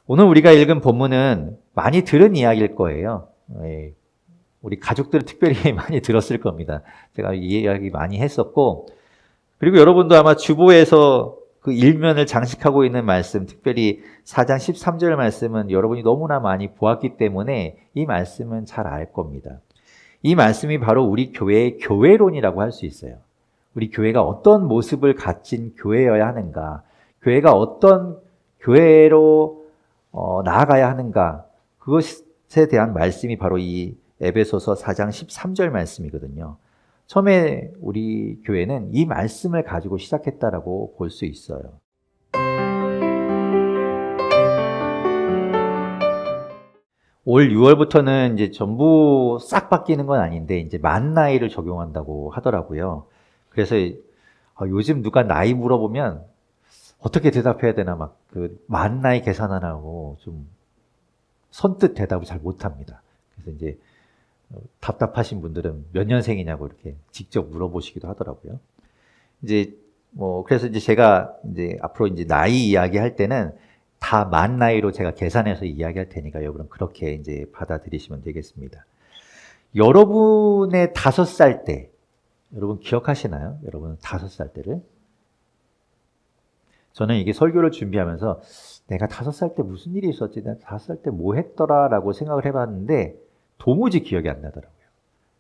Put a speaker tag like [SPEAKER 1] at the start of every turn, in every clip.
[SPEAKER 1] 오늘 우리가 읽은 본문은 많이 들은 이야기일 거예요. 우리 가족들은 특별히 많이 들었을 겁니다. 제가 이 이야기 많이 했었고, 그리고 여러분도 아마 주보에서 그 일면을 장식하고 있는 말씀, 특별히 4장 13절 말씀은 여러분이 너무나 많이 보았기 때문에 이 말씀은 잘 알 겁니다. 이 말씀이 바로 우리 교회의 교회론이라고 할 수 있어요. 우리 교회가 어떤 모습을 갖진 교회여야 하는가, 교회가 어떤 교회로 나아가야 하는가, 그것에 대한 말씀이 바로 이 에베소서 4장 13절 말씀이거든요. 처음에 우리 교회는 이 말씀을 가지고 시작했다라고 볼 수 있어요. 올 6월부터는 이제 전부 싹 바뀌는 건 아닌데 이제 만 나이를 적용한다고 하더라고요. 그래서 요즘 누가 나이 물어보면 어떻게 대답해야 되나 막 그 만 나이 계산하라고 좀 선뜻 대답을 잘 못합니다. 그래서 이제 답답하신 분들은 몇 년생이냐고 이렇게 직접 물어보시기도 하더라고요. 이제 그래서 이제 제가 이제 앞으로 이제 나이 이야기할 때는 다 만 나이로 제가 계산해서 이야기할 테니까 여러분 그렇게 이제 받아들이시면 되겠습니다. 여러분의 5살 때, 여러분 기억하시나요? 여러분 5살 때를? 저는 이게 설교를 준비하면서 내가 5살 때 무슨 일이 있었지? 내가 5살 때 뭐 했더라? 라고 생각을 해봤는데 도무지 기억이 안 나더라고요.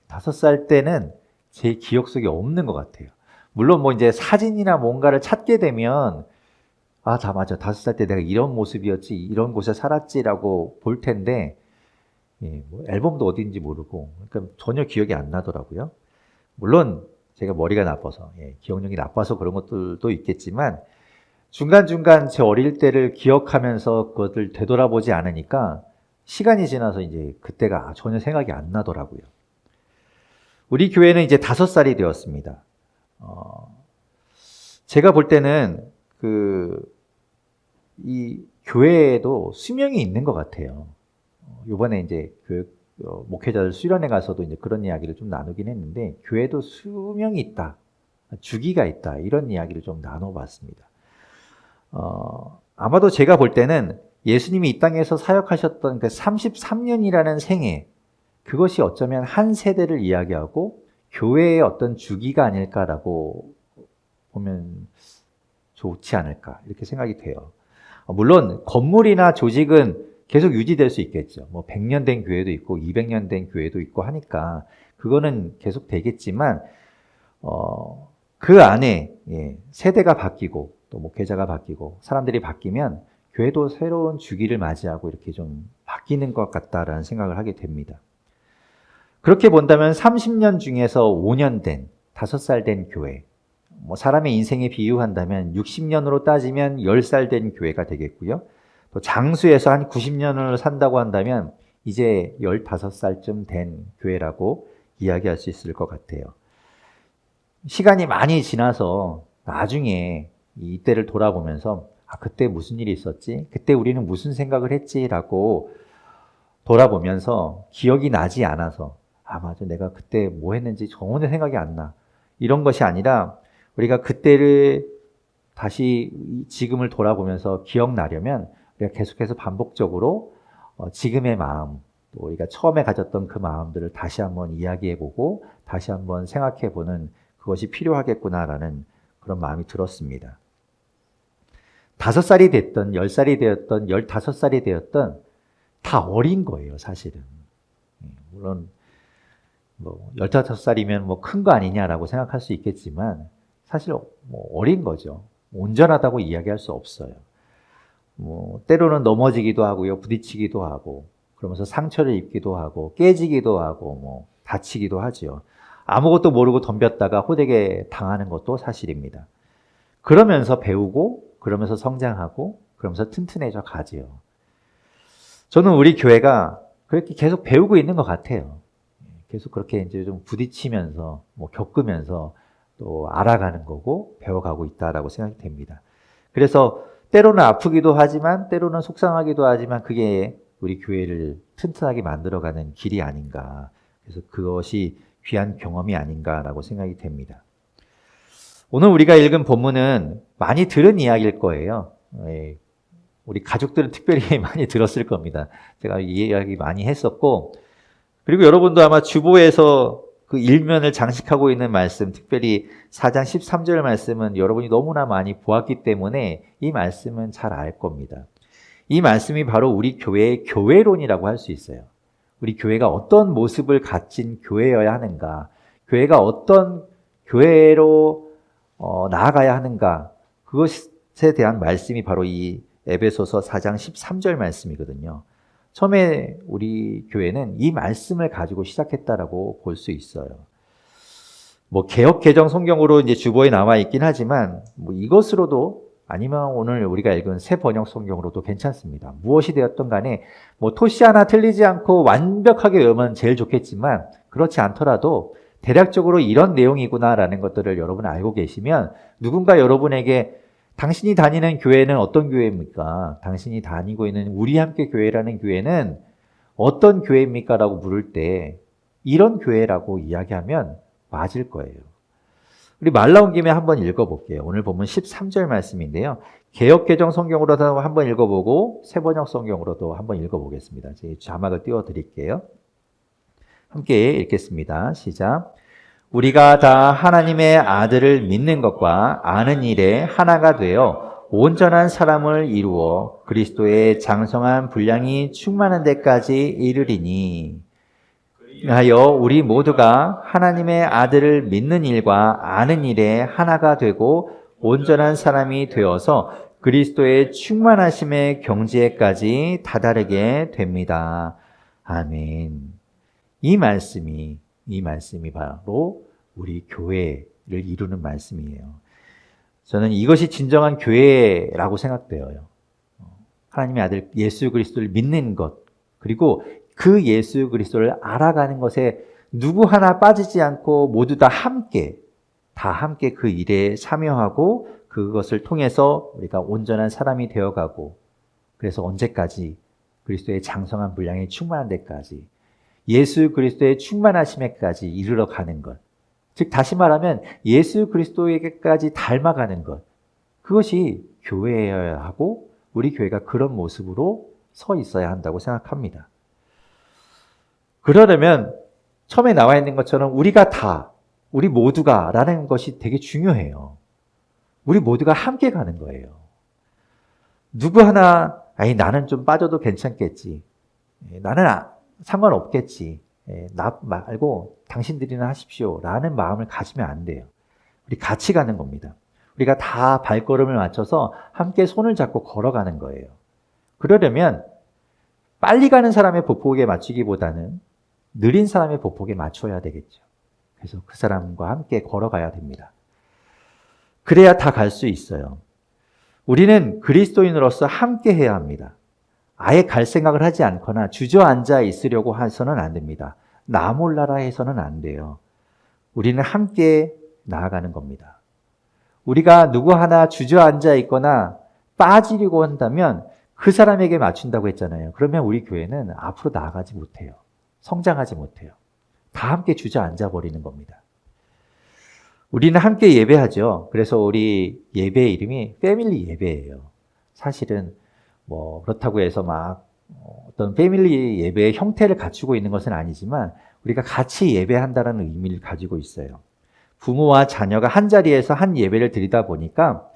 [SPEAKER 1] 5살 때는 제 기억 속에 없는 것 같아요. 물론 이제 사진이나 뭔가를 찾게 되면 다 맞아. 5살 때 내가 이런 모습이었지, 이런 곳에 살았지라고 볼 텐데, 앨범도 어딘지 모르고, 그러니까 전혀 기억이 안 나더라고요. 물론 제가 머리가 나빠서, 기억력이 나빠서 그런 것들도 있겠지만, 중간중간 제 어릴 때를 기억하면서 그것을 되돌아보지 않으니까, 시간이 지나서 이제 그때가 전혀 생각이 안 나더라고요. 우리 교회는 이제 5살이 되었습니다. 제가 볼 때는 이 교회에도 수명이 있는 것 같아요. 이번에 이제 목회자들 수련회 가서도 이제 그런 이야기를 좀 나누긴 했는데, 교회도 수명이 있다, 주기가 있다, 이런 이야기를 좀 나눠봤습니다. 아마도 제가 볼 때는 예수님이 이 땅에서 사역하셨던 그 33년이라는 생애, 그것이 어쩌면 한 세대를 이야기하고 교회의 어떤 주기가 아닐까라고 보면 좋지 않을까, 이렇게 생각이 돼요. 물론 건물이나 조직은 계속 유지될 수 있겠죠. 100년 된 교회도 있고 200년 된 교회도 있고 하니까 그거는 계속 되겠지만 그 안에 세대가 바뀌고 또 목회자가 바뀌고 사람들이 바뀌면 교회도 새로운 주기를 맞이하고 이렇게 좀 바뀌는 것 같다라는 생각을 하게 됩니다. 그렇게 본다면 30년 중에서 5년 된, 5살 된 교회, 사람의 인생에 비유한다면 60년으로 따지면 10살 된 교회가 되겠고요. 또 장수에서 한 90년을 산다고 한다면 이제 15살쯤 된 교회라고 이야기할 수 있을 것 같아요. 시간이 많이 지나서 나중에 이때를 돌아보면서 그때 무슨 일이 있었지? 그때 우리는 무슨 생각을 했지? 라고 돌아보면서 기억이 나지 않아서 맞아, 내가 그때 뭐 했는지 전혀 생각이 안 나, 이런 것이 아니라 우리가 그때를 다시 지금을 돌아보면서 기억나려면 우리가 계속해서 반복적으로 지금의 마음, 또 우리가 처음에 가졌던 그 마음들을 다시 한번 이야기해보고 다시 한번 생각해보는 그것이 필요하겠구나라는 그런 마음이 들었습니다. 5살이 됐던, 10살이 되었던, 15살이 되었던 다 어린 거예요, 사실은. 물론 15살이면 큰 거 아니냐라고 생각할 수 있겠지만 사실 어린 거죠. 온전하다고 이야기할 수 없어요. 때로는 넘어지기도 하고요, 부딪히기도 하고, 그러면서 상처를 입기도 하고, 깨지기도 하고, 다치기도 하죠. 아무것도 모르고 덤볐다가 호되게 당하는 것도 사실입니다. 그러면서 배우고, 그러면서 성장하고, 그러면서 튼튼해져 가지요. 저는 우리 교회가 그렇게 계속 배우고 있는 것 같아요. 계속 그렇게 이제 좀 부딪히면서, 겪으면서 또 알아가는 거고, 배워가고 있다라고 생각이 됩니다. 그래서 때로는 아프기도 하지만, 때로는 속상하기도 하지만, 그게 우리 교회를 튼튼하게 만들어가는 길이 아닌가. 그래서 그것이 귀한 경험이 아닌가라고 생각이 됩니다. 오늘 우리가 읽은 본문은 많이 들은 이야기일 거예요. 우리 가족들은 특별히 많이 들었을 겁니다. 제가 이 이야기 많이 했었고, 그리고 여러분도 아마 주보에서 그 일면을 장식하고 있는 말씀, 특별히 4장 13절 말씀은 여러분이 너무나 많이 보았기 때문에 이 말씀은 잘 알 겁니다. 이 말씀이 바로 우리 교회의 교회론이라고 할 수 있어요. 우리 교회가 어떤 모습을 갖진 교회여야 하는가, 교회가 어떤 교회로 나아가야 하는가, 그것에 대한 말씀이 바로 이 에베소서 4장 13절 말씀이거든요. 처음에 우리 교회는 이 말씀을 가지고 시작했다라고 볼 수 있어요. 뭐 개역 개정 성경으로 이제 주보에 나와 있긴 하지만 뭐 이것으로도 아니면 오늘 우리가 읽은 새 번역 성경으로도 괜찮습니다. 무엇이 되었던 간에 뭐 토시 하나 틀리지 않고 완벽하게 외우면 제일 좋겠지만 그렇지 않더라도 대략적으로 이런 내용이구나라는 것들을 여러분 알고 계시면 누군가 여러분에게 당신이 다니는 교회는 어떤 교회입니까? 당신이 다니고 있는 우리 함께 교회라는 교회는 어떤 교회입니까? 라고 물을 때 이런 교회라고 이야기하면 맞을 거예요. 우리 말 나온 김에 한번 읽어볼게요. 오늘 보면 13절 말씀인데요. 개역개정 성경으로도 한번 읽어보고 새번역 성경으로도 한번 읽어보겠습니다. 제 자막을 띄워드릴게요. 함께 읽겠습니다. 시작. 우리가 다 하나님의 아들을 믿는 것과 아는 일에 하나가 되어 온전한 사람을 이루어 그리스도의 장성한 분량이 충만한 데까지 이르리니 하여 우리 모두가 하나님의 아들을 믿는 일과 아는 일에 하나가 되고 온전한 사람이 되어서 그리스도의 충만하심의 경지에까지 다다르게 됩니다. 아멘. 이 말씀이 바로 우리 교회를 이루는 말씀이에요. 저는 이것이 진정한 교회라고 생각돼요. 하나님의 아들 예수 그리스도를 믿는 것, 그리고 그 예수 그리스도를 알아가는 것에 누구 하나 빠지지 않고 모두 다 함께 그 일에 참여하고 그것을 통해서 우리가 온전한 사람이 되어가고, 그래서 언제까지? 그리스도의 장성한 분량이 충만한 데까지, 예수 그리스도의 충만하심에까지 이르러 가는 것. 즉 다시 말하면 예수 그리스도에게까지 닮아가는 것. 그것이 교회여야 하고 우리 교회가 그런 모습으로 서 있어야 한다고 생각합니다. 그러려면 처음에 나와 있는 것처럼 우리 모두가 라는 것이 되게 중요해요. 우리 모두가 함께 가는 거예요. 누구 하나 나는 좀 빠져도 괜찮겠지. 나는 상관없겠지. 나 말고 당신들이나 하십시오. 라는 마음을 가지면 안 돼요. 우리 같이 가는 겁니다. 우리가 다 발걸음을 맞춰서 함께 손을 잡고 걸어가는 거예요. 그러려면 빨리 가는 사람의 보폭에 맞추기보다는 느린 사람의 보폭에 맞춰야 되겠죠. 그래서 그 사람과 함께 걸어가야 됩니다. 그래야 다 갈 수 있어요. 우리는 그리스도인으로서 함께 해야 합니다. 아예 갈 생각을 하지 않거나 주저앉아 있으려고 해서는 안 됩니다. 나 몰라라 해서는 안 돼요. 우리는 함께 나아가는 겁니다. 우리가 누구 하나 주저앉아 있거나 빠지려고 한다면 그 사람에게 맞춘다고 했잖아요. 그러면 우리 교회는 앞으로 나아가지 못해요. 성장하지 못해요. 다 함께 주저앉아 버리는 겁니다. 우리는 함께 예배하죠. 그래서 우리 예배 이름이 패밀리 예배예요. 사실은 그렇다고 해서 어떤 패밀리 예배의 형태를 갖추고 있는 것은 아니지만 우리가 같이 예배한다는 의미를 가지고 있어요. 부모와 자녀가 한 자리에서 한 예배를 드리다 보니까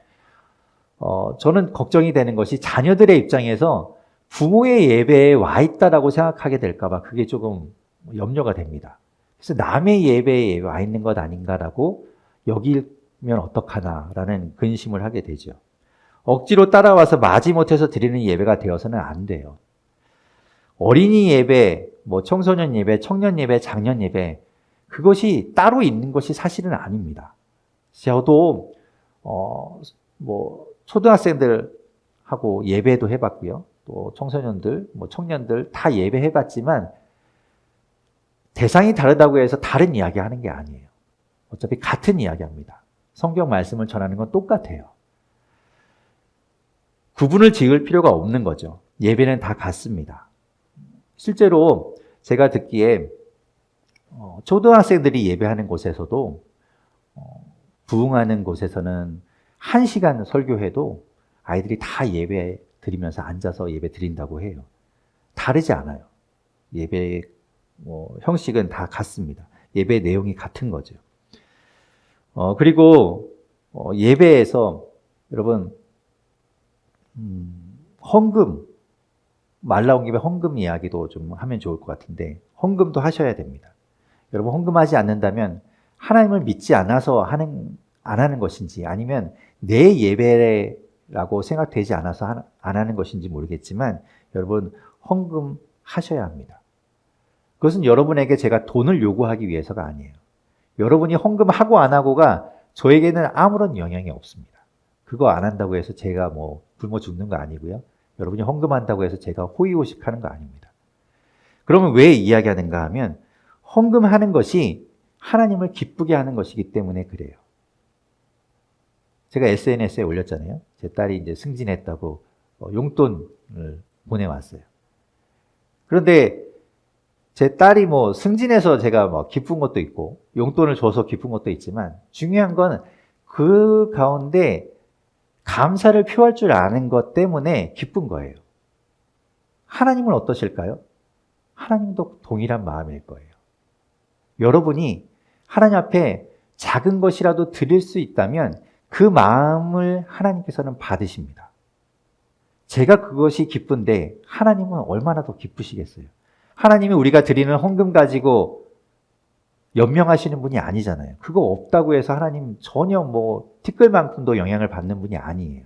[SPEAKER 1] 저는 걱정이 되는 것이 자녀들의 입장에서 부모의 예배에 와 있다라고 생각하게 될까 봐 그게 조금 염려가 됩니다. 그래서 남의 예배에 와 있는 것 아닌가라고 여기면 어떡하나라는 근심을 하게 되죠. 억지로 따라와서 마지못해서 드리는 예배가 되어서는 안 돼요. 어린이 예배, 청소년 예배, 청년 예배, 장년 예배, 그것이 따로 있는 것이 사실은 아닙니다. 저도 초등학생들하고 예배도 해봤고요. 또 청소년들, 청년들 다 예배해봤지만 대상이 다르다고 해서 다른 이야기 하는 게 아니에요. 어차피 같은 이야기합니다. 성경 말씀을 전하는 건 똑같아요. 구분을 지을 필요가 없는 거죠. 예배는 다 같습니다. 실제로 제가 듣기에 초등학생들이 예배하는 곳에서도 부흥하는 곳에서는 1시간 설교해도 아이들이 다 예배 드리면서 앉아서 예배 드린다고 해요. 다르지 않아요. 예배 형식은 다 같습니다. 예배 내용이 같은 거죠. 그리고 예배에서 여러분 헌금, 말 나온 김에 헌금 이야기도 좀 하면 좋을 것 같은데 헌금도 하셔야 됩니다. 여러분 헌금하지 않는다면 하나님을 믿지 않아서 안 하는 것인지 아니면 내 예배라고 생각되지 않아서 안 하는 것인지 모르겠지만 여러분 헌금 하셔야 합니다. 그것은 여러분에게 제가 돈을 요구하기 위해서가 아니에요. 여러분이 헌금하고 안 하고가 저에게는 아무런 영향이 없습니다. 그거 안 한다고 해서 제가 굶어 죽는 거 아니고요. 여러분이 헌금한다고 해서 제가 호의호식하는 거 아닙니다. 그러면 왜 이야기하는가 하면 헌금하는 것이 하나님을 기쁘게 하는 것이기 때문에 그래요. 제가 SNS에 올렸잖아요. 제 딸이 이제 승진했다고 용돈을 보내왔어요. 그런데 제 딸이 승진해서 제가 기쁜 것도 있고 용돈을 줘서 기쁜 것도 있지만 중요한 건 그 가운데 감사를 표할 줄 아는 것 때문에 기쁜 거예요. 하나님은 어떠실까요? 하나님도 동일한 마음일 거예요. 여러분이 하나님 앞에 작은 것이라도 드릴 수 있다면 그 마음을 하나님께서는 받으십니다. 제가 그것이 기쁜데 하나님은 얼마나 더 기쁘시겠어요? 하나님이 우리가 드리는 헌금 가지고 연명하시는 분이 아니잖아요. 그거 없다고 해서 하나님 전혀 티끌만큼도 영향을 받는 분이 아니에요.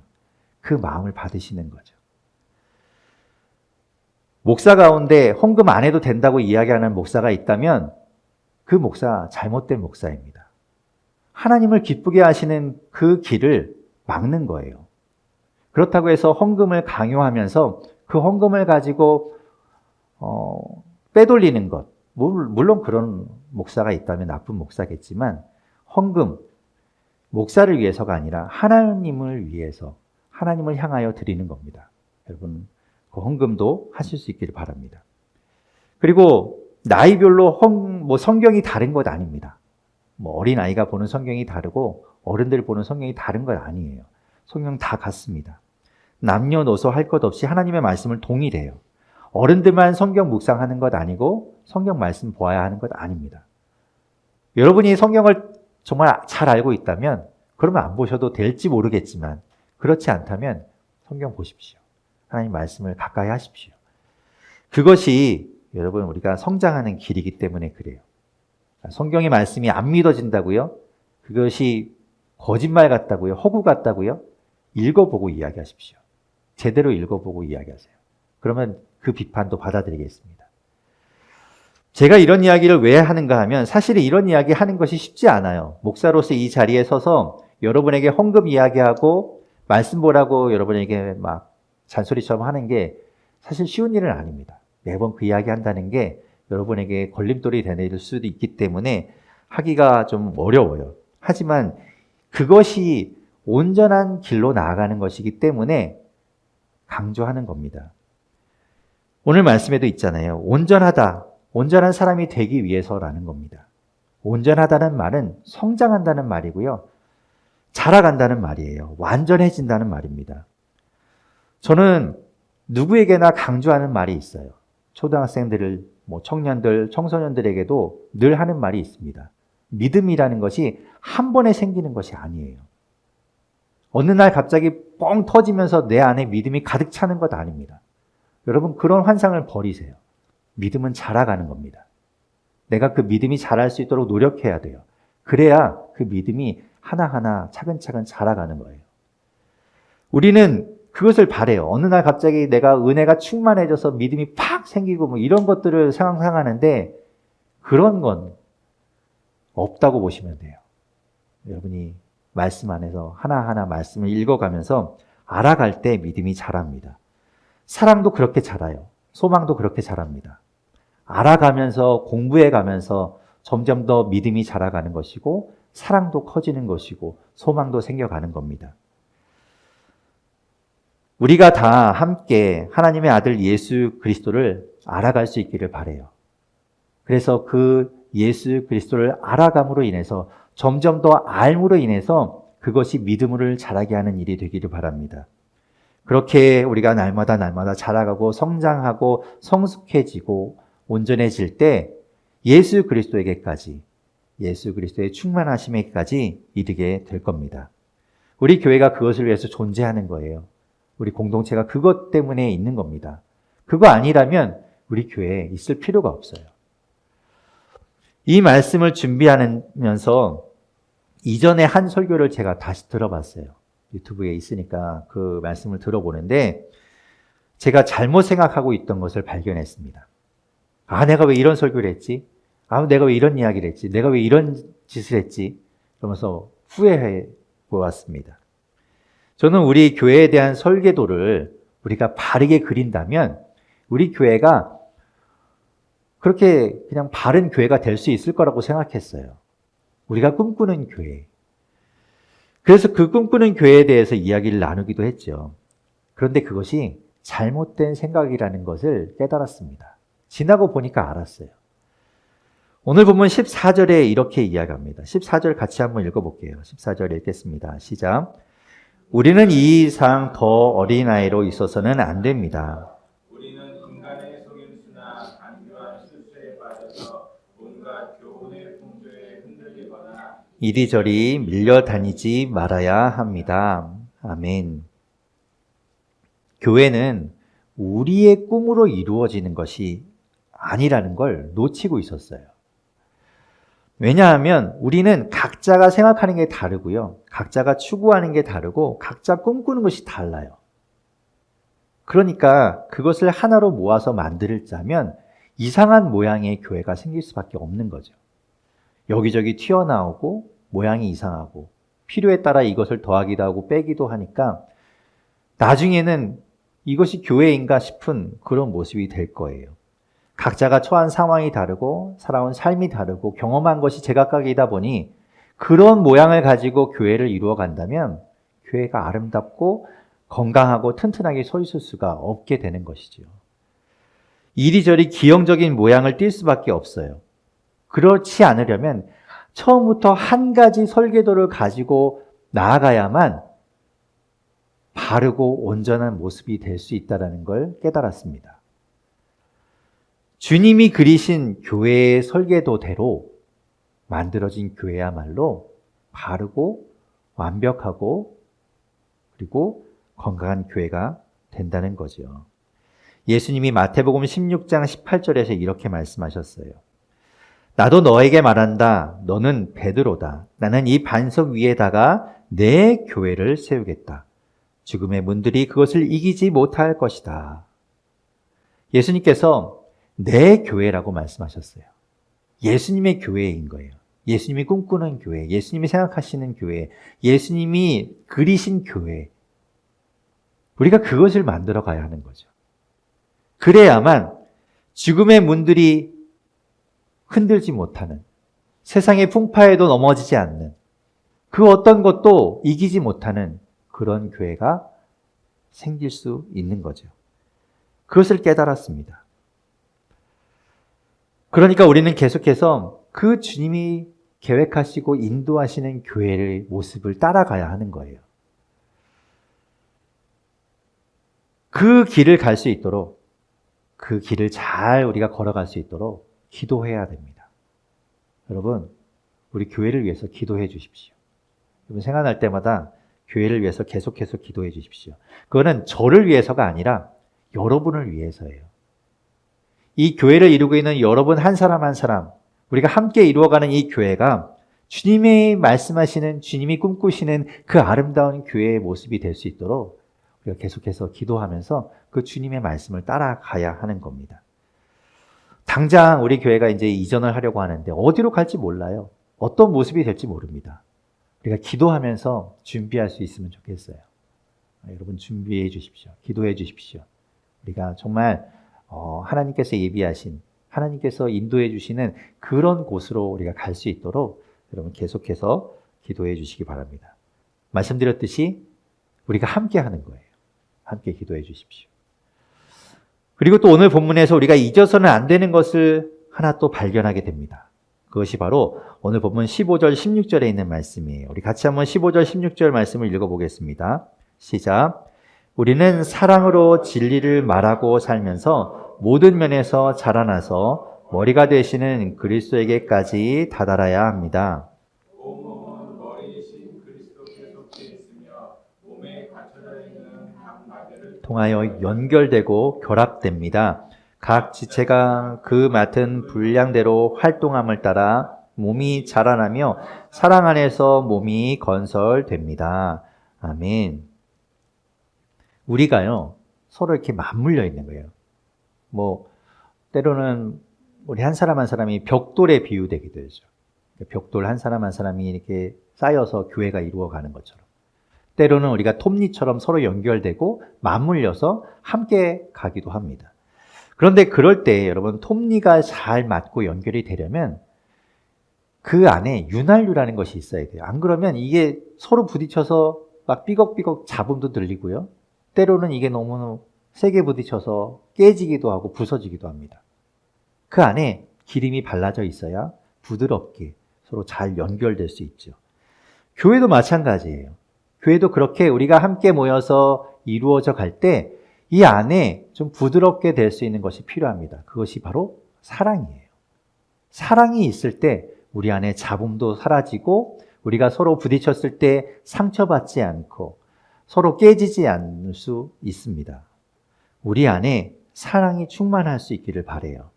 [SPEAKER 1] 그 마음을 받으시는 거죠. 목사 가운데 헌금 안 해도 된다고 이야기하는 목사가 있다면 그 목사 잘못된 목사입니다. 하나님을 기쁘게 하시는 그 길을 막는 거예요. 그렇다고 해서 헌금을 강요하면서 그 헌금을 가지고 빼돌리는 것, 물론 그런 목사가 있다면 나쁜 목사겠지만 헌금, 목사를 위해서가 아니라 하나님을 위해서 하나님을 향하여 드리는 겁니다. 여러분 그 헌금도 하실 수 있기를 바랍니다. 그리고 나이별로 성경이 다른 것 아닙니다. 어린아이가 보는 성경이 다르고 어른들 보는 성경이 다른 건 아니에요. 성경 다 같습니다. 남녀노소 할 것 없이 하나님의 말씀을 동일해요. 어른들만 성경 묵상하는 것 아니고 성경 말씀 보아야 하는 것 아닙니다. 여러분이 성경을 정말 잘 알고 있다면 그러면 안 보셔도 될지 모르겠지만 그렇지 않다면 성경 보십시오. 하나님 말씀을 가까이 하십시오. 그것이 여러분 우리가 성장하는 길이기 때문에 그래요. 성경의 말씀이 안 믿어진다고요? 그것이 거짓말 같다고요? 허구 같다고요? 읽어보고 이야기하십시오. 제대로 읽어보고 이야기하세요. 그러면 그 비판도 받아들이겠습니다. 제가 이런 이야기를 왜 하는가 하면 사실 이런 이야기 하는 것이 쉽지 않아요. 목사로서 이 자리에 서서 여러분에게 헌금 이야기하고 말씀 보라고 여러분에게 잔소리처럼 하는 게 사실 쉬운 일은 아닙니다. 매번 그 이야기 한다는 게 여러분에게 걸림돌이 되낼 수도 있기 때문에 하기가 좀 어려워요. 하지만 그것이 온전한 길로 나아가는 것이기 때문에 강조하는 겁니다. 오늘 말씀에도 있잖아요. 온전한 사람이 되기 위해서라는 겁니다. 온전하다는 말은 성장한다는 말이고요. 자라간다는 말이에요. 완전해진다는 말입니다. 저는 누구에게나 강조하는 말이 있어요. 초등학생들, 청년들, 청소년들에게도 늘 하는 말이 있습니다. 믿음이라는 것이 한 번에 생기는 것이 아니에요. 어느 날 갑자기 뻥 터지면서 내 안에 믿음이 가득 차는 것 아닙니다. 여러분 그런 환상을 버리세요. 믿음은 자라가는 겁니다. 내가 그 믿음이 자랄 수 있도록 노력해야 돼요. 그래야 그 믿음이 하나하나 차근차근 자라가는 거예요. 우리는 그것을 바래요. 어느 날 갑자기 내가 은혜가 충만해져서 믿음이 팍 생기고 이런 것들을 상상하는데 그런 건 없다고 보시면 돼요. 여러분이 말씀 안에서 하나하나 말씀을 읽어가면서 알아갈 때 믿음이 자랍니다. 사랑도 그렇게 자라요. 소망도 그렇게 자랍니다. 알아가면서 공부해가면서 점점 더 믿음이 자라가는 것이고 사랑도 커지는 것이고 소망도 생겨가는 겁니다. 우리가 다 함께 하나님의 아들 예수 그리스도를 알아갈 수 있기를 바라요. 그래서 그 예수 그리스도를 알아감으로 인해서 점점 더 알므로 인해서 그것이 믿음을 자라게 하는 일이 되기를 바랍니다. 그렇게 우리가 날마다 자라가고 성장하고 성숙해지고 온전해질 때 예수 그리스도에게까지, 예수 그리스도의 충만하심에까지 이르게 될 겁니다. 우리 교회가 그것을 위해서 존재하는 거예요. 우리 공동체가 그것 때문에 있는 겁니다. 그거 아니라면 우리 교회에 있을 필요가 없어요. 이 말씀을 준비하면서 이전에 한 설교를 제가 다시 들어봤어요. 유튜브에 있으니까 그 말씀을 들어보는데 제가 잘못 생각하고 있던 것을 발견했습니다. 내가 왜 이런 설교를 했지? 내가 왜 이런 이야기를 했지? 내가 왜 이런 짓을 했지? 그러면서 후회해 보았습니다. 저는 우리 교회에 대한 설계도를 우리가 바르게 그린다면 우리 교회가 그렇게 그냥 바른 교회가 될 수 있을 거라고 생각했어요. 우리가 꿈꾸는 교회. 그래서 그 꿈꾸는 교회에 대해서 이야기를 나누기도 했죠. 그런데 그것이 잘못된 생각이라는 것을 깨달았습니다. 지나고 보니까 알았어요. 오늘 보면 14절에 이렇게 이야기합니다. 14절 같이 한번 읽어볼게요. 14절 읽겠습니다. 시작. 우리는 이 이상 더 어린아이로 있어서는 안 됩니다.
[SPEAKER 2] 우리는 인간의 속임수나 간교한 실수에 빠져서 온갖 교훈의 풍조에 흔들리거나
[SPEAKER 1] 이리저리 밀려다니지 말아야 합니다. 아멘. 교회는 우리의 꿈으로 이루어지는 것이 아니라는 걸 놓치고 있었어요. 왜냐하면 우리는 각자가 생각하는 게 다르고요. 각자가 추구하는 게 다르고 각자 꿈꾸는 것이 달라요. 그러니까 그것을 하나로 모아서 만들자면 이상한 모양의 교회가 생길 수밖에 없는 거죠. 여기저기 튀어나오고 모양이 이상하고 필요에 따라 이것을 더하기도 하고 빼기도 하니까 나중에는 이것이 교회인가 싶은 그런 모습이 될 거예요. 각자가 처한 상황이 다르고 살아온 삶이 다르고 경험한 것이 제각각이다 보니 그런 모양을 가지고 교회를 이루어 간다면 교회가 아름답고 건강하고 튼튼하게 서 있을 수가 없게 되는 것이죠. 이리저리 기형적인 모양을 띌 수밖에 없어요. 그렇지 않으려면 처음부터 한 가지 설계도를 가지고 나아가야만 바르고 온전한 모습이 될 수 있다는 걸 깨달았습니다. 주님이 그리신 교회의 설계도대로 만들어진 교회야말로 바르고 완벽하고 그리고 건강한 교회가 된다는 거죠. 예수님이 마태복음 16장 18절에서 이렇게 말씀하셨어요. 나도 너에게 말한다. 너는 베드로다. 나는 이 반석 위에다가 내 교회를 세우겠다. 죽음의 문들이 그것을 이기지 못할 것이다. 예수님께서 내 교회라고 말씀하셨어요. 예수님의 교회인 거예요. 예수님이 꿈꾸는 교회, 예수님이 생각하시는 교회, 예수님이 그리신 교회. 우리가 그것을 만들어 가야 하는 거죠. 그래야만 죽음의 문들이 흔들지 못하는, 세상의 풍파에도 넘어지지 않는, 그 어떤 것도 이기지 못하는 그런 교회가 생길 수 있는 거죠. 그것을 깨달았습니다. 그러니까 우리는 계속해서 그 주님이 계획하시고 인도하시는 교회의 모습을 따라가야 하는 거예요. 그 길을 갈 수 있도록, 그 길을 잘 우리가 걸어갈 수 있도록 기도해야 됩니다. 여러분, 우리 교회를 위해서 기도해 주십시오. 여러분 생각날 때마다 교회를 위해서 계속해서 기도해 주십시오. 그거는 저를 위해서가 아니라 여러분을 위해서예요. 이 교회를 이루고 있는 여러분 한 사람 한 사람, 우리가 함께 이루어가는 이 교회가 주님이 말씀하시는, 주님이 꿈꾸시는 그 아름다운 교회의 모습이 될 수 있도록 우리가 계속해서 기도하면서 그 주님의 말씀을 따라가야 하는 겁니다. 당장 우리 교회가 이제 이전을 하려고 하는데 어디로 갈지 몰라요. 어떤 모습이 될지 모릅니다. 우리가 기도하면서 준비할 수 있으면 좋겠어요. 여러분 준비해 주십시오. 기도해 주십시오. 우리가 정말 하나님께서 예비하신, 하나님께서 인도해 주시는 그런 곳으로 우리가 갈 수 있도록 여러분 계속해서 기도해 주시기 바랍니다. 말씀드렸듯이 우리가 함께 하는 거예요. 함께 기도해 주십시오. 그리고 또 오늘 본문에서 우리가 잊어서는 안 되는 것을 하나 또 발견하게 됩니다. 그것이 바로 오늘 본문 15절, 16절에 있는 말씀이에요. 우리 같이 한번 15절, 16절 말씀을 읽어보겠습니다. 시작. 우리는 사랑으로 진리를 말하고 살면서 모든 면에서 자라나서 머리가 되시는 그리스도에게까지 다다라야 합니다.
[SPEAKER 2] 온몸은 머리이신 그리스도께 속해 있으며 몸에 갖춰져 있는 각 마디를
[SPEAKER 1] 통하여 연결되고 결합됩니다. 각 지체가 그 맡은 분량대로 활동함을 따라 몸이 자라나며 사랑 안에서 몸이 건설됩니다. 아멘. 우리가요, 서로 이렇게 맞물려 있는 거예요. 때로는 우리 한 사람 한 사람이 벽돌에 비유되기도 하죠. 벽돌 한 사람 한 사람이 이렇게 쌓여서 교회가 이루어가는 것처럼. 때로는 우리가 톱니처럼 서로 연결되고 맞물려서 함께 가기도 합니다. 그런데 그럴 때 여러분, 톱니가 잘 맞고 연결이 되려면 그 안에 윤활유라는 것이 있어야 돼요. 안 그러면 이게 서로 부딪혀서 막 삐걱삐걱 잡음도 들리고요. 때로는 이게 너무 세게 부딪혀서 깨지기도 하고 부서지기도 합니다. 그 안에 기름이 발라져 있어야 부드럽게 서로 잘 연결될 수 있죠. 교회도 마찬가지예요. 교회도 그렇게 우리가 함께 모여서 이루어져 갈 때 이 안에 좀 부드럽게 될 수 있는 것이 필요합니다. 그것이 바로 사랑이에요. 사랑이 있을 때 우리 안에 잡음도 사라지고 우리가 서로 부딪혔을 때 상처받지 않고 서로 깨지지 않을 수 있습니다. 우리 안에 사랑이 충만할 수 있기를 바라요.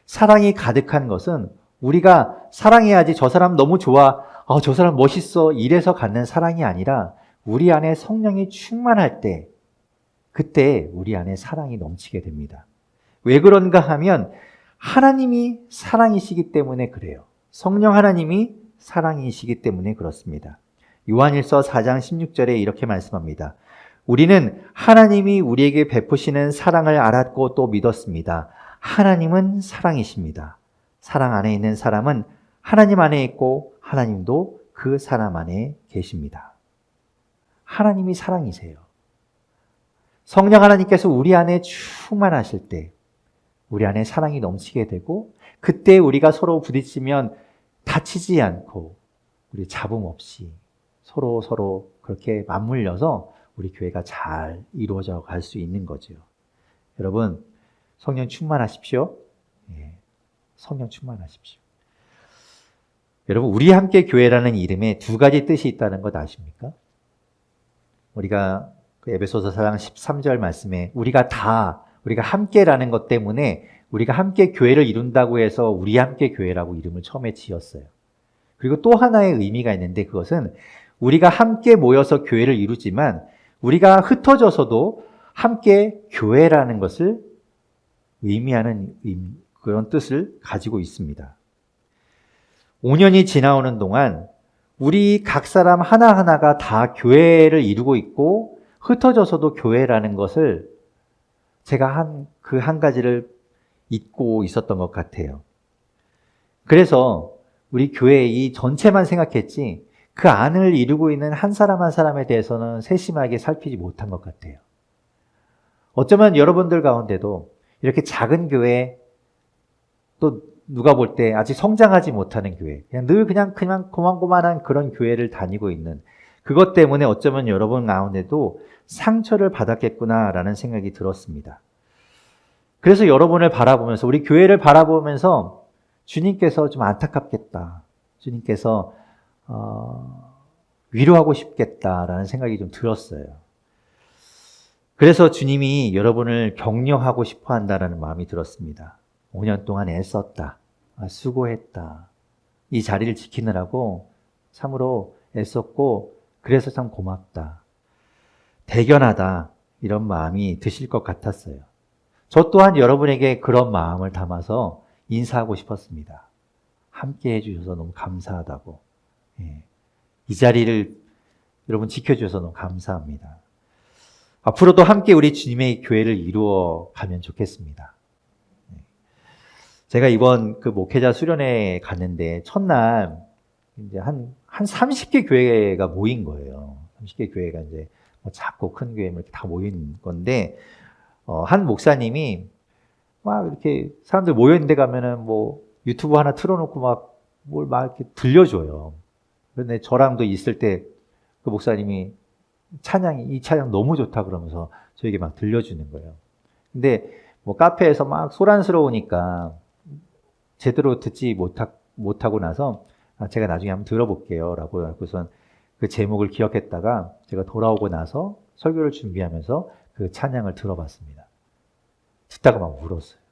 [SPEAKER 1] 사랑이 가득한 것은 우리가 사랑해야지 저 사람 너무 좋아, 저 사람 멋있어 이래서 갖는 사랑이 아니라 우리 안에 성령이 충만할 때 그때 우리 안에 사랑이 넘치게 됩니다. 왜 그런가 하면 하나님이 사랑이시기 때문에 그래요. 성령 하나님이 사랑이시기 때문에 그렇습니다. 요한일서 4장 16절에 이렇게 말씀합니다. 우리는 하나님이 우리에게 베푸시는 사랑을 알았고 또 믿었습니다. 하나님은 사랑이십니다. 사랑 안에 있는 사람은 하나님 안에 있고 하나님도 그 사람 안에 계십니다. 하나님이 사랑이세요. 성령 하나님께서 우리 안에 충만하실 때 우리 안에 사랑이 넘치게 되고 그때 우리가 서로 부딪히면 다치지 않고 우리 잡음 없이 서로 그렇게 맞물려서 우리 교회가 잘 이루어져 갈 수 있는 거죠. 여러분, 성령 충만하십시오. 성령 충만하십시오. 여러분, 우리 함께 교회라는 이름에 두 가지 뜻이 있다는 것 아십니까? 우리가 그 에베소서 4장 13절 말씀에 우리가 함께라는 것 때문에 우리가 함께 교회를 이룬다고 해서 우리 함께 교회라고 이름을 처음에 지었어요. 그리고 또 하나의 의미가 있는데 그것은 우리가 함께 모여서 교회를 이루지만 우리가 흩어져서도 함께 교회라는 것을 의미하는 그런 뜻을 가지고 있습니다. 5년이 지나오는 동안 우리 각 사람 하나하나가 다 교회를 이루고 있고 흩어져서도 교회라는 것을 제가 그 한 가지를 잊고 있었던 것 같아요. 그래서 우리 교회 이 전체만 생각했지 그 안을 이루고 있는 한 사람 한 사람에 대해서는 세심하게 살피지 못한 것 같아요. 어쩌면 여러분들 가운데도 이렇게 작은 교회 또 누가 볼 때 아직 성장하지 못하는 교회 늘 그냥 고만고만한 그런 교회를 다니고 있는 그것 때문에 어쩌면 여러분 가운데도 상처를 받았겠구나라는 생각이 들었습니다. 그래서 여러분을 바라보면서 우리 교회를 바라보면서 주님께서 좀 안타깝겠다. 주님께서 위로하고 싶겠다라는 생각이 좀 들었어요. 그래서 주님이 여러분을 격려하고 싶어 한다라는 마음이 들었습니다. 5년 동안 애썼다. 수고했다. 이 자리를 지키느라고 참으로 애썼고 그래서 참 고맙다. 대견하다. 이런 마음이 드실 것 같았어요. 저 또한 여러분에게 그런 마음을 담아서 인사하고 싶었습니다. 함께 해주셔서 너무 감사하다고. 이 자리를 여러분 지켜주셔서 너무 감사합니다. 앞으로도 함께 우리 주님의 교회를 이루어 가면 좋겠습니다. 제가 이번 그 목회자 수련회에 갔는데 첫날 이제 한 30개 교회가 모인 거예요. 30개 교회가 이제 작고 큰 교회 이렇게 다 모인 건데 한 목사님이 막 이렇게 사람들 모여있는 데 가면은 유튜브 하나 틀어놓고 뭘 이렇게 들려줘요. 그런데 저랑도 있을 때 그 목사님이 이 찬양 너무 좋다 그러면서 저에게 막 들려주는 거예요. 근데 뭐 카페에서 막 소란스러우니까 제대로 듣지 못하고 나서 제가 나중에 한번 들어볼게요 라고 하고선 그 제목을 기억했다가 제가 돌아오고 나서 설교를 준비하면서 그 찬양을 들어봤습니다. 듣다가 막 울었어요.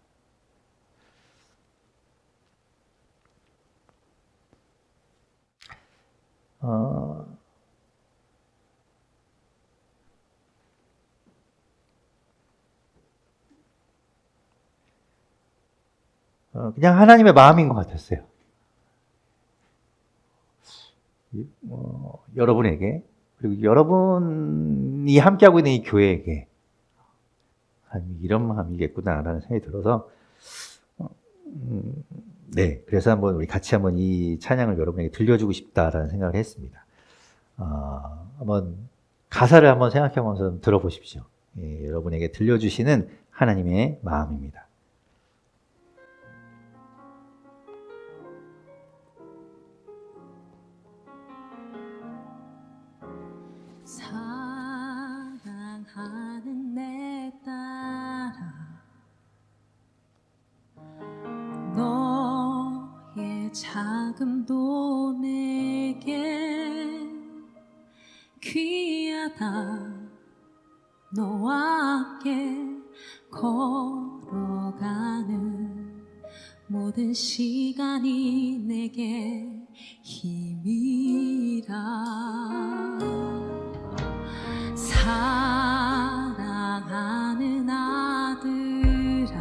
[SPEAKER 1] 그냥 하나님의 마음인 것 같았어요. 여러분에게, 그리고 여러분이 함께하고 있는 이 교회에게 이런 마음이겠구나라는 생각이 들어서 네, 그래서 한번 우리 같이 한번 이 찬양을 여러분에게 들려주고 싶다라는 생각을 했습니다. 한번 가사를 한번 생각해보면서 들어보십시오. 예, 여러분에게 들려주시는 하나님의 마음입니다.
[SPEAKER 3] 사랑하는 내 딸아, 너의 자금도 내게 귀하다. 너와 함께 걸어가는 모든 시간이 내게 힘이라. 사랑하는 아들아,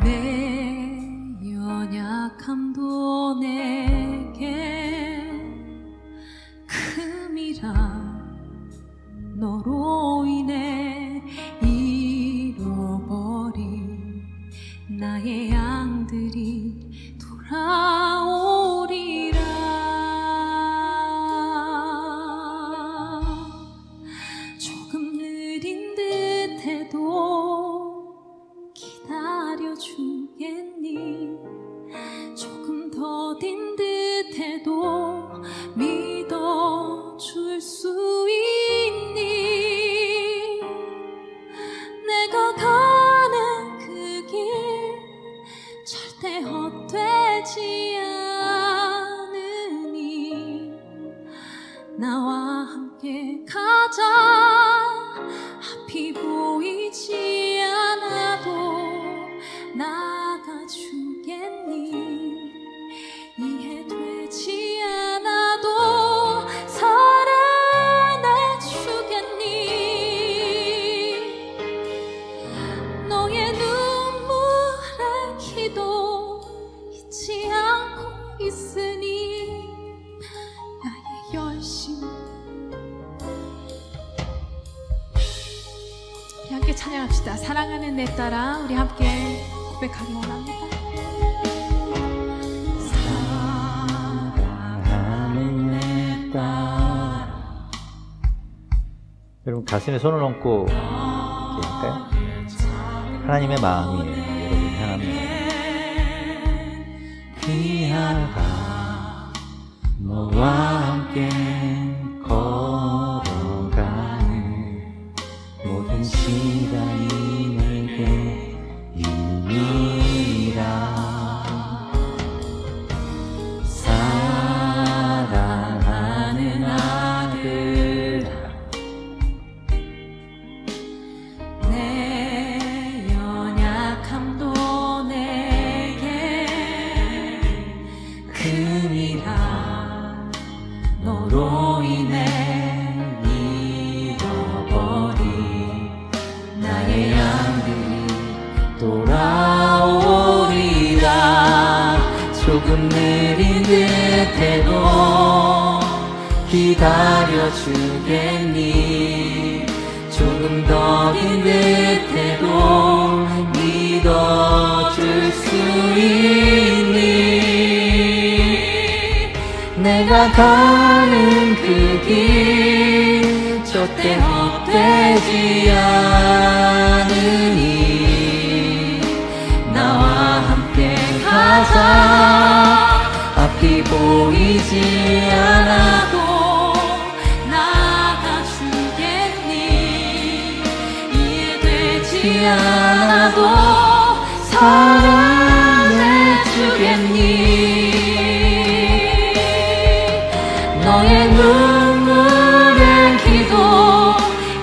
[SPEAKER 3] 내 연약함도 내게 큼이라. 너로 인해 잃어버린 나의 양들이 돌아오리라. 조금 느린 듯해도 기다려주겠니? 조금 더딘 듯해도 믿어줄 수 있니? 내가 가는 그 길 절대 헛되지 않으니 나와 함께 가자. 앞이 보이지 않아도 나가주겠니? 이해되지 않아도 사랑해주겠니? 너의 눈물의 기도 잊지 않고 있으니 나의 열심. 우리 함께 찬양합시다. 사랑하는 내 딸아, 우리 함께 고백하기 원합니다.
[SPEAKER 1] 사랑하는 내 딸. 여러분 가슴에 손을 얹고 이렇게 할까요? 하나님의 마음이에요. 여러분 향합니다. 귀하다. 너와 함께 걸어가는 모든 시간이 내게 유일이라. 사랑하는 아들,
[SPEAKER 3] 내 연약함도 내게
[SPEAKER 1] 큼이라. 너로 인해 잃어버린 나의 양들이 돌아오리라. 조금 느린 듯해도 기다려주겠니? 조금 더딘 듯해도 믿어줄 수 있니? 내가 가는 그 길 절대 헛되지 않으니 나와 함께 가자. 앞이 보이지 않아도
[SPEAKER 3] 되지 않아도 사랑해주겠니. 너의 눈물의 기도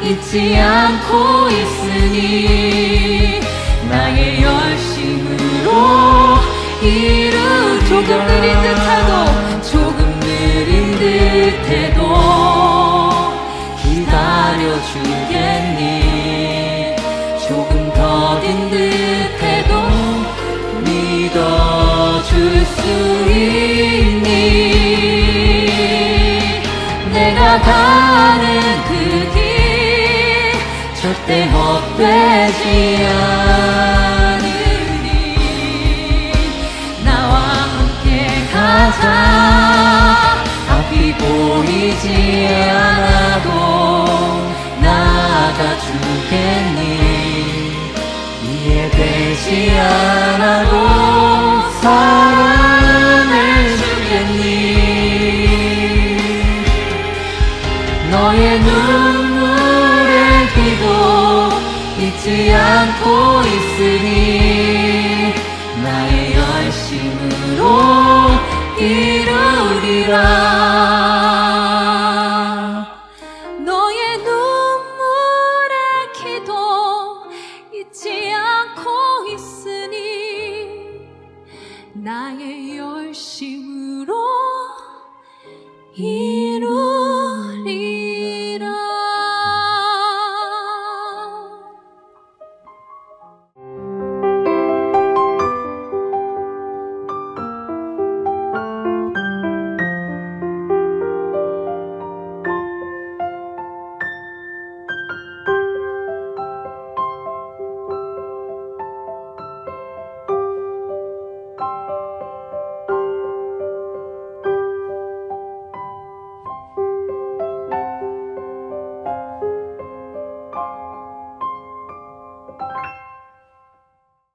[SPEAKER 3] 잊지 않고 있으니 나의 열심으로 조금 느린 듯해도 조금 느린 듯해도 기다려주겠니. 조금 더딘 듯해도 믿어줄 수 있니. 내가 가는 그 길 절대 헛되지 않으니 나와 함께 가자. 앞이 보이지 않아도 나아가 주겠니. 이해되지 않아도 사랑해주겠니. 너의 눈물의 기도 잊지 않고 있으니 나의 열심으로 이루리라. 너의 눈물의 기도 잊지